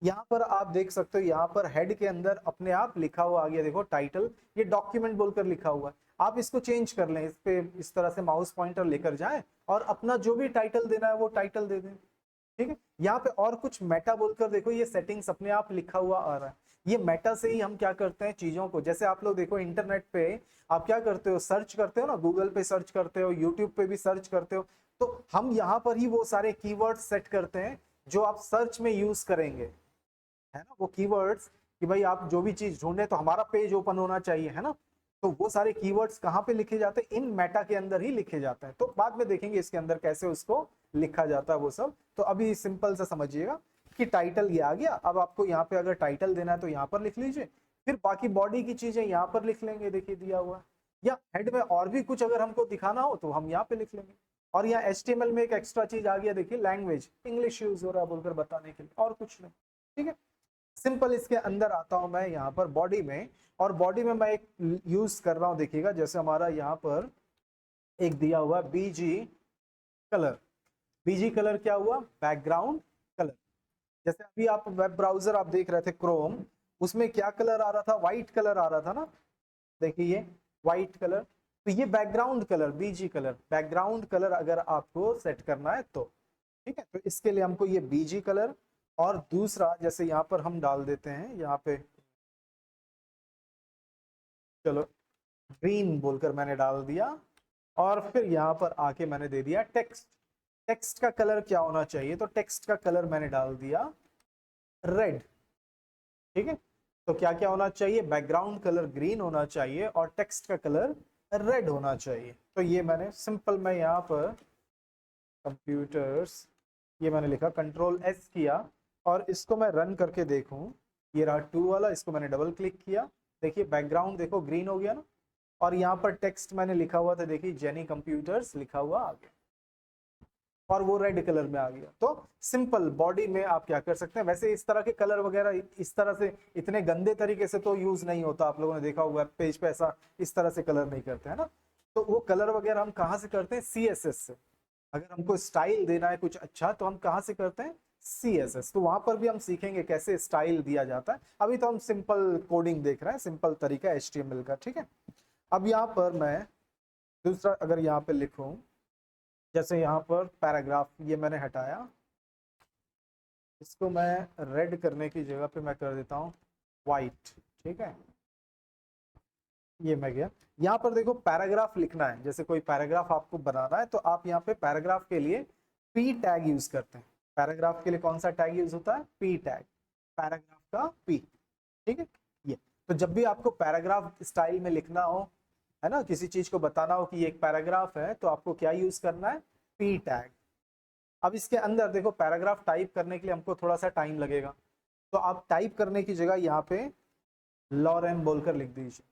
यहाँ पर आप देख सकते हो, यहाँ पर हेड के अंदर अपने आप लिखा हुआ आ गया, देखो टाइटल, ये डॉक्यूमेंट बोलकर लिखा हुआ है। आप इसको चेंज कर लें, इस पे इस तरह से माउस पॉइंटर लेकर जाएं और अपना जो भी टाइटल देना है वो टाइटल दे दें, ठीक है। यहाँ पे और कुछ मेटा बोलकर देखो, ये सेटिंग्स अपने आप लिखा हुआ आ रहा है। ये मेटा से ही हम क्या करते हैं चीजों को, जैसे आप लोग देखो इंटरनेट पे आप क्या करते हो, सर्च करते हो ना, गूगल पे सर्च करते हो, यूट्यूब पे भी सर्च करते हो, तो हम यहाँ पर ही वो सारे कीवर्ड सेट करते हैं जो आप सर्च में यूज करेंगे, है ना, वो कीवर्ड्स, कि भाई आप जो भी चीज ढूंढे तो हमारा पेज ओपन होना चाहिए, है ना। तो वो सारे कीवर्ड्स कहाँ पे लिखे जाते हैं, इन मेटा के अंदर ही लिखे जाते हैं, तो बाद में देखेंगे इसके अंदर कैसे उसको लिखा जाता है वो सब। तो अभी सिंपल सा समझिएगा कि टाइटल ये आ गया, अब आपको यहाँ पे अगर टाइटल देना है तो यहाँ पर लिख लीजिए, फिर बाकी बॉडी की चीजें यहाँ पर लिख लेंगे, देखिए दिया हुआ, या हेड में और भी कुछ अगर हमको दिखाना हो तो हम यहाँ पे लिख लेंगे। और यहाँ HTML में एक एक्स्ट्रा चीज आ गया, देखिए लैंग्वेज, इंग्लिश यूज हो रहा है बोलकर बताने के लिए, और कुछ नहीं, ठीक है। सिंपल इसके अंदर आता हूं मैं यहाँ पर बॉडी में, और बॉडी में मैं एक यूज कर रहा हूं, देखिएगा जैसे हमारा यहाँ पर एक दिया हुआ BG कलर, BG कलर क्या हुआ, बैकग्राउंड कलर। जैसे अभी आप वेब ब्राउजर आप देख रहे थे क्रोम, उसमें क्या कलर आ रहा था, व्हाइट कलर आ रहा था ना, देखिए ये व्हाइट कलर, तो ये background colour, BG colour, background colour अगर आपको सेट करना है तो, ठीक है। तो इसके लिए हमको ये BG कलर, और दूसरा जैसे यहाँ पर हम डाल देते हैं, यहाँ पे चलो ग्रीन बोलकर मैंने डाल दिया, और फिर यहाँ पर आके मैंने दे दिया टेक्स्ट। टेक्स्ट का कलर क्या होना चाहिए, तो टेक्स्ट का कलर मैंने डाल दिया रेड, ठीक है। तो क्या क्या होना चाहिए, बैकग्राउंड कलर ग्रीन होना चाहिए और टेक्स्ट का कलर रेड होना चाहिए। तो ये मैंने सिंपल, मैं यहाँ पर कंप्यूटर्स, ये मैंने लिखा, कंट्रोल S किया, और इसको मैं रन करके देखूं, ये रहा 2 वाला, इसको मैंने डबल क्लिक किया, देखिए बैकग्राउंड देखो ग्रीन हो गया ना, और यहाँ पर टेक्स्ट मैंने लिखा हुआ था, देखिए जेनी कंप्यूटर्स लिखा हुआ आ गया, और वो रेड कलर में आ गया। तो सिंपल बॉडी में आप क्या कर सकते हैं, वैसे इस तरह के कलर वगैरह इस तरह से इतने गंदे तरीके से तो यूज नहीं होता, आप लोगों ने देखा होगा पेज पे ऐसा इस तरह से कलर नहीं करते हैं ना। तो वो कलर वगैरह हम कहाँ से करते हैं, CSS से। अगर हमको स्टाइल देना है कुछ अच्छा तो हम कहाँ से करते हैं, CSS। तो वहां पर भी हम सीखेंगे कैसे स्टाइल दिया जाता है, अभी तो हम सिंपल कोडिंग देख रहे हैं, सिंपल तरीका HTML का, ठीक है। अब यहाँ पर मैं दूसरा अगर यहाँ पे लिखूं, जैसे यहाँ पर पैराग्राफ, ये मैंने हटाया, इसको मैं रेड करने की जगह पे मैं कर देता हूँ वाइट। ठीक है, ये मैं गया। यहाँ पर देखो पैराग्राफ लिखना है, जैसे कोई पैराग्राफ आपको बनाना है तो आप यहाँ पे पैराग्राफ के लिए पी टैग यूज करते हैं। पैराग्राफ के लिए कौन सा टैग यूज होता है? पी टैग, पैराग्राफ का पी। ठीक है, ये तो जब भी आपको पैराग्राफ स्टाइल में लिखना हो, है ना, किसी चीज को बताना हो कि ये एक पैराग्राफ है, तो आपको क्या यूज करना है? P tag. अब इसके अंदर देखो पैराग्राफ टाइप करने के लिए हमको थोड़ा सा टाइम लगेगा, तो आप टाइप करने की जगह यहाँ पे लॉरेन बोलकर लिख दीजिए।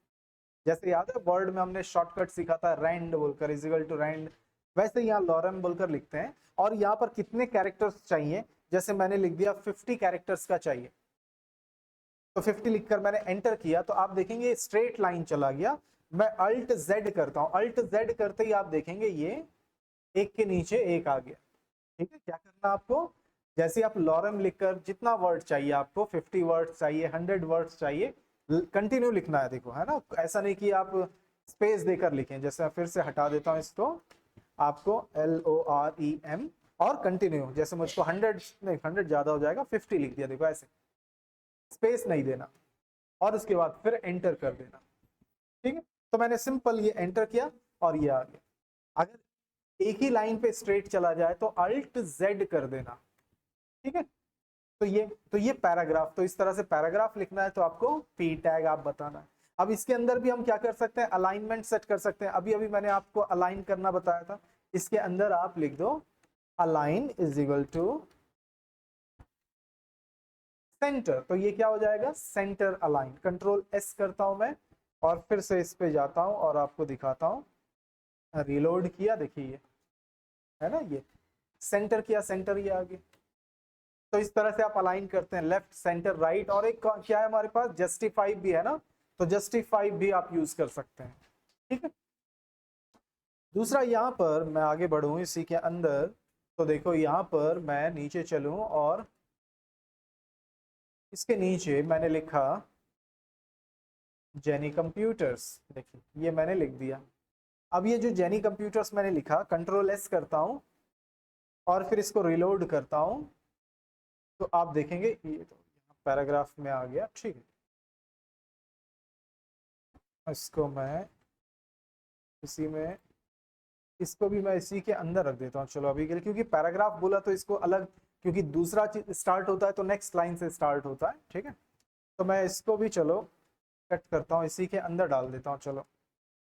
जैसे याद है वर्ड में हमने शॉर्टकट सीखा था रैंड बोलकर इजिकल टू रैंड, वैसे यहाँ लॉरेन बोलकर लिखते हैं। और यहाँ पर कितने कैरेक्टर्स चाहिए, जैसे मैंने लिख दिया 50 कैरेक्टर्स का चाहिए, तो 50 लिखकर मैंने एंटर किया तो आप देखेंगे स्ट्रेट लाइन चला गया। मैं अल्ट जेड करता हूँ, अल्ट जेड करते ही आप देखेंगे ये एक के नीचे एक आ गया। ठीक है, क्या करना आपको? जैसे आप लॉरेम लिखकर जितना वर्ड चाहिए आपको, 50 वर्ड्स चाहिए, 100 वर्ड्स चाहिए, कंटिन्यू लिखना है। देखो है ना, ऐसा नहीं कि आप स्पेस देकर लिखें। जैसे मैं फिर से हटा देता हूँ इसको, आपको LOREM और कंटिन्यू। जैसे मुझको 100 नहीं, 100 ज्यादा हो जाएगा, 50 लिख दिया, देखो ऐसे, स्पेस नहीं देना, और उसके बाद फिर एंटर कर देना। ठीक है, तो मैंने सिंपल ये एंटर किया और ये आ गया। अगर एक ही लाइन पे स्ट्रेट चला जाए तो अल्ट जेड कर देना। ठीक है, तो ये पैराग्राफ, तो इस तरह से पैराग्राफ लिखना है तो आपको पी टैग आप बताना है। अब इसके अंदर भी हम क्या कर सकते हैं? अलाइनमेंट सेट कर सकते हैं। अभी अभी मैंने आपको अलाइन करना बताया था, इसके अंदर आप लिख दो align is equal to centre, तो ये क्या हो जाएगा? Centre align. कंट्रोल एस करता हूं मैं और फिर से इस पे जाता हूं और आपको दिखाता हूं। रिलोड किया, देखिए ये है ना, ये सेंटर किया, सेंटर ये आ गया। तो इस तरह से आप अलाइन करते हैं लेफ्ट सेंटर राइट। और एक क्या है हमारे पास? जस्टिफाई भी है ना, तो जस्टिफाई भी आप यूज कर सकते हैं। ठीक है, दूसरा यहाँ पर मैं आगे बढ़ूं इसी के अंदर, तो देखो यहाँ पर मैं नीचे चलूं और इसके नीचे मैंने लिखा जेनी कंप्यूटर्स। देखिए ये मैंने लिख दिया। अब ये जो जेनी कंप्यूटर्स मैंने लिखा, कंट्रोल एस करता हूं और फिर इसको रिलोड करता हूं, तो आप देखेंगे ये तो पैराग्राफ में आ गया। ठीक है, इसको मैं इसी में, इसको भी मैं इसी के अंदर रख देता हूँ चलो अभी के लिए, क्योंकि पैराग्राफ बोला तो इसको अलग, क्योंकि दूसरा चीज स्टार्ट होता है तो नेक्स्ट लाइन से स्टार्ट होता है। ठीक है, तो मैं इसको भी चलो कट करता हूँ, इसी के अंदर डाल देता हूँ। चलो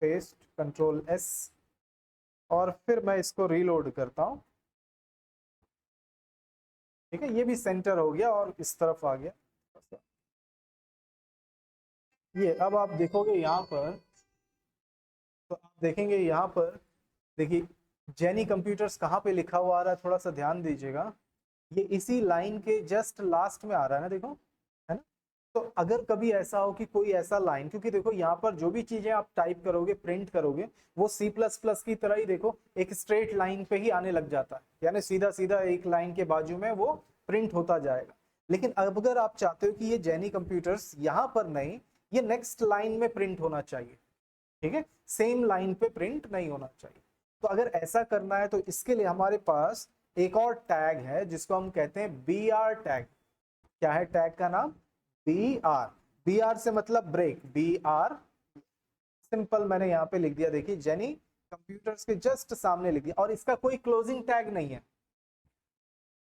पेस्ट, कंट्रोल एस और फिर मैं इसको रीलोड करता हूँ। ठीक है, ये भी सेंटर हो गया और इस तरफ आ गया ये। अब आप देखोगे यहाँ पर, तो आप देखेंगे यहाँ पर, देखिए जेनी कंप्यूटर्स कहाँ पे लिखा हुआ आ रहा है, थोड़ा सा ध्यान दीजिएगा। ये इसी लाइन के जस्ट लास्ट में आ रहा है ना, देखो, है ना। तो अगर कभी ऐसा हो कि कोई ऐसा लाइन, क्योंकि देखो यहाँ पर जो भी चीजें आप टाइप करोगे, प्रिंट करोगे, वो C++ की तरह ही देखो एक स्ट्रेट लाइन पे ही आने लग जाता है, यानी सीधा सीधा एक लाइन के बाजू में वो प्रिंट होता जाएगा। लेकिन अब अगर आप चाहते हो कि ये जेनी कंप्यूटर्स यहाँ पर नहीं, ये नेक्स्ट लाइन में प्रिंट होना चाहिए। ठीक है, सेम लाइन पे प्रिंट नहीं होना चाहिए। तो अगर ऐसा करना है तो इसके लिए हमारे पास एक और टैग है जिसको हम कहते हैं BR टैग। क्या है टैग का नाम? BR। BR से मतलब ब्रेक, BR सिंपल मैंने यहाँ पे लिख दिया। देखिए जेनी कंप्यूटर्स के जस्ट सामने लिख दिया, और इसका कोई क्लोजिंग टैग नहीं है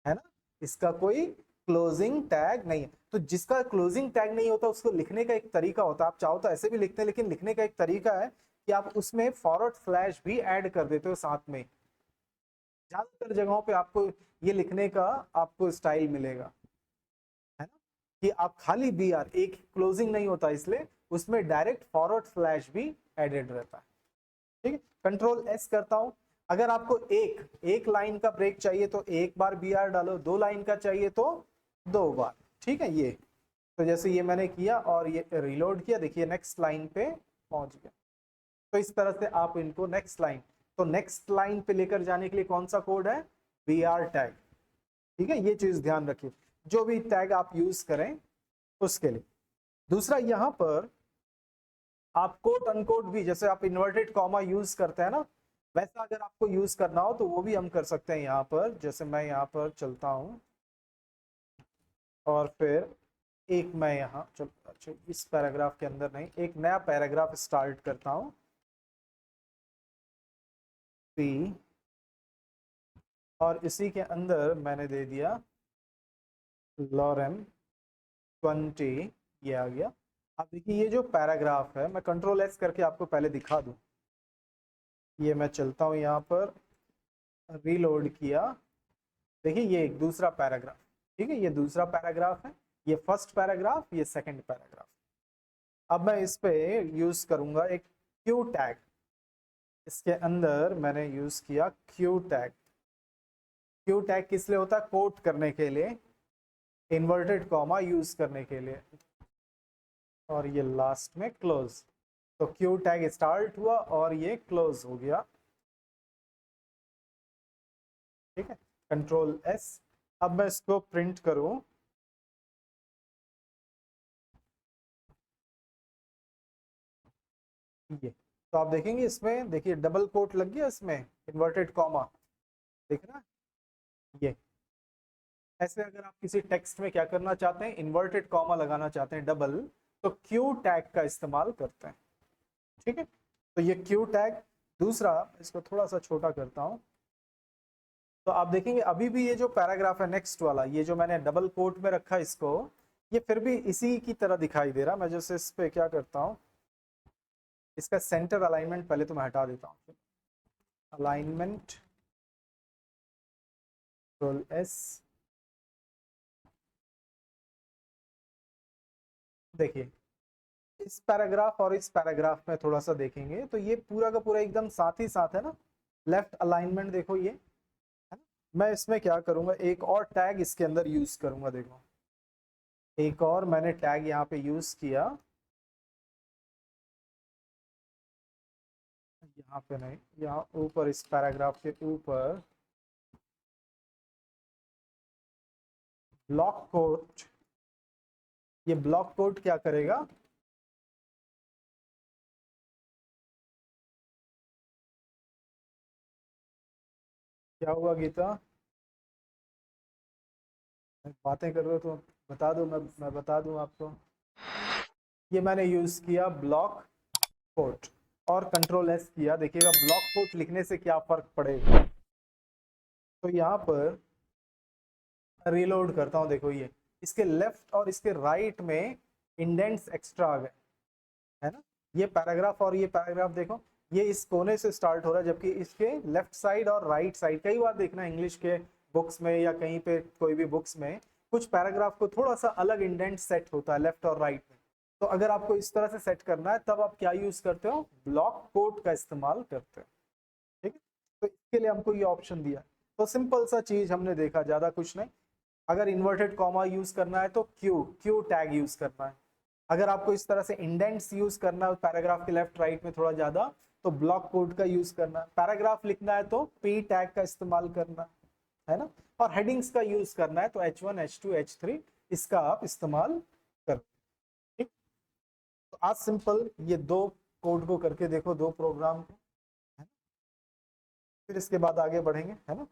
ना, इसका कोई क्लोजिंग टैग नहीं है। तो जिसका क्लोजिंग टैग नहीं होता उसको लिखने का एक तरीका होता है, आप चाहो तो ऐसे भी लिखते हैं, लेकिन लिखने का एक तरीका है कि आप उसमें फॉरवर्ड स्लैश भी ऐड कर देते हो साथ में। ज्यादातर जगहों पे आपको ये लिखने का आपको स्टाइल मिलेगा, है ना, कि आप खाली BR, एक क्लोजिंग नहीं होता, इसलिए उसमें डायरेक्ट फॉरवर्ड स्लैश भी एडेड रहता है। ठीक है, कंट्रोल एस करता हूं। अगर आपको एक लाइन का ब्रेक चाहिए तो एक बार BR डालो, 2 लाइन का चाहिए तो 2 बार। ठीक है, ये तो जैसे ये मैंने किया और ये रिलोड किया, देखिए नेक्स्ट लाइन पे पहुंच गया। तो इस तरह से आप इनको नेक्स्ट लाइन, तो नेक्स्ट लाइन पे लेकर जाने के लिए कौन सा कोड है? BR tag. ठीक है, ये चीज ध्यान रखिए, जो भी टैग आप यूज करें उसके लिए। दूसरा यहाँ पर आप कोट अनकोट भी, जैसे आप इन्वर्टेड कॉमा यूज करते हैं ना, वैसा अगर आपको यूज करना हो तो वो भी हम कर सकते हैं यहाँ पर। जैसे मैं यहाँ पर चलता हूँ, और फिर एक मैं यहाँ चलो अच्छा इस पैराग्राफ के अंदर नहीं, एक नया पैराग्राफ स्टार्ट करता हूँ। पी और इसी के अंदर मैंने दे दिया लॉरेन 20, ये आ गया। अब देखिए ये जो पैराग्राफ है, मैं कंट्रोल एस करके आपको पहले दिखा दूं। ये मैं चलता हूँ यहाँ पर, रीलोड किया, देखिए ये एक दूसरा पैराग्राफ, ठीक है, ये दूसरा पैराग्राफ है, ये फर्स्ट पैराग्राफ, ये सेकंड पैराग्राफ। अब मैं इस पे यूज करूंगा एक क्यू टैग। इसके अंदर मैंने यूज किया क्यू टैग। क्यू टैग किस लिए होता है? कोट करने के लिए, इन्वर्टेड कॉमा यूज करने के लिए, और ये लास्ट में क्लोज। तो क्यू टैग स्टार्ट हुआ और ये क्लोज हो गया, ठीक है, कंट्रोल एस। अब मैं इसको प्रिंट करूं, ये तो आप देखेंगे इसमें, देखिए डबल कोट लग गया इसमें, इन्वर्टेड कॉमा, देख रहा है ये। ऐसे अगर आप किसी टेक्स्ट में क्या करना चाहते हैं, इन्वर्टेड कॉमा लगाना चाहते हैं डबल, तो क्यू टैग का इस्तेमाल करते हैं, ठीक है। तो ये क्यू टैग। दूसरा, इसको थोड़ा सा छोटा करता हूं, तो आप देखेंगे अभी भी ये जो पैराग्राफ है नेक्स्ट वाला, ये जो मैंने डबल कोट में रखा इसको, ये फिर भी इसी की तरह दिखाई दे रहा। मैं जैसे इस पे क्या करता हूँ, इसका सेंटर अलाइनमेंट पहले तो मैं हटा देता हूँ, अलाइनमेंट कंट्रोल एस। देखिए इस पैराग्राफ और इस पैराग्राफ में थोड़ा सा देखेंगे तो ये पूरा का पूरा एकदम साथ ही साथ है ना, लेफ्ट अलाइनमेंट देखो ये, है ना। मैं इसमें क्या करूंगा, एक और टैग इसके अंदर यूज करूंगा, देखो एक और मैंने टैग यहाँ पे यूज किया, यहाँ पे नहीं, यहाँ ऊपर इस पैराग्राफ के ऊपर ब्लॉक कोट। ये ब्लॉक कोट क्या करेगा, क्या हुआ गीता, बातें कर रहे हो तो बता दो, मैं बता दूं आपको। ये मैंने यूज किया ब्लॉक कोट और कंट्रोल एस किया, देखिएगा ब्लॉक कोट लिखने से क्या फर्क पड़ेगा। तो यहाँ पर रीलोड करता हूँ, देखो ये इसके लेफ्ट और इसके राइट में इंडेंट्स एक्स्ट्रा आ गए, है ना। ये पैराग्राफ और ये पैराग्राफ देखो, ये इस कोने से स्टार्ट हो रहा है, जबकि इसके लेफ्ट साइड और राइट साइड, कई बार देखना इंग्लिश के बुक्स में या कहीं पे कोई भी बुक्स में कुछ पैराग्राफ को थोड़ा सा अलग इंडेंट सेट होता है लेफ्ट और राइट में। तो अगर आपको इस तरह से सेट करना है तब आप क्या यूज करते हो, ब्लॉक कोट का इस्तेमाल करते हो, ठीक है। तो इसके लिए हमको ये ऑप्शन दिया। तो सिंपल सा चीज हमने देखा, ज्यादा कुछ नहीं। अगर इन्वर्टेड कॉमा यूज करना है तो क्यू क्यू टैग यूज करना है। अगर आपको इस तरह से इंडेंट्स यूज करना है पैराग्राफ के लेफ्ट राइट में थोड़ा ज्यादा, तो ब्लॉक कोड का यूज करना है। पैराग्राफ लिखना है तो पी टैग का इस्तेमाल करना है ना। और हेडिंग्स का यूज करना है तो H1 H2 H3 इसका आप इस्तेमाल कर, ठीक। तो आज सिंपल ये दो कोड को करके देखो, दो प्रोग्राम को, है ना। फिर इसके बाद आगे बढ़ेंगे, है ना।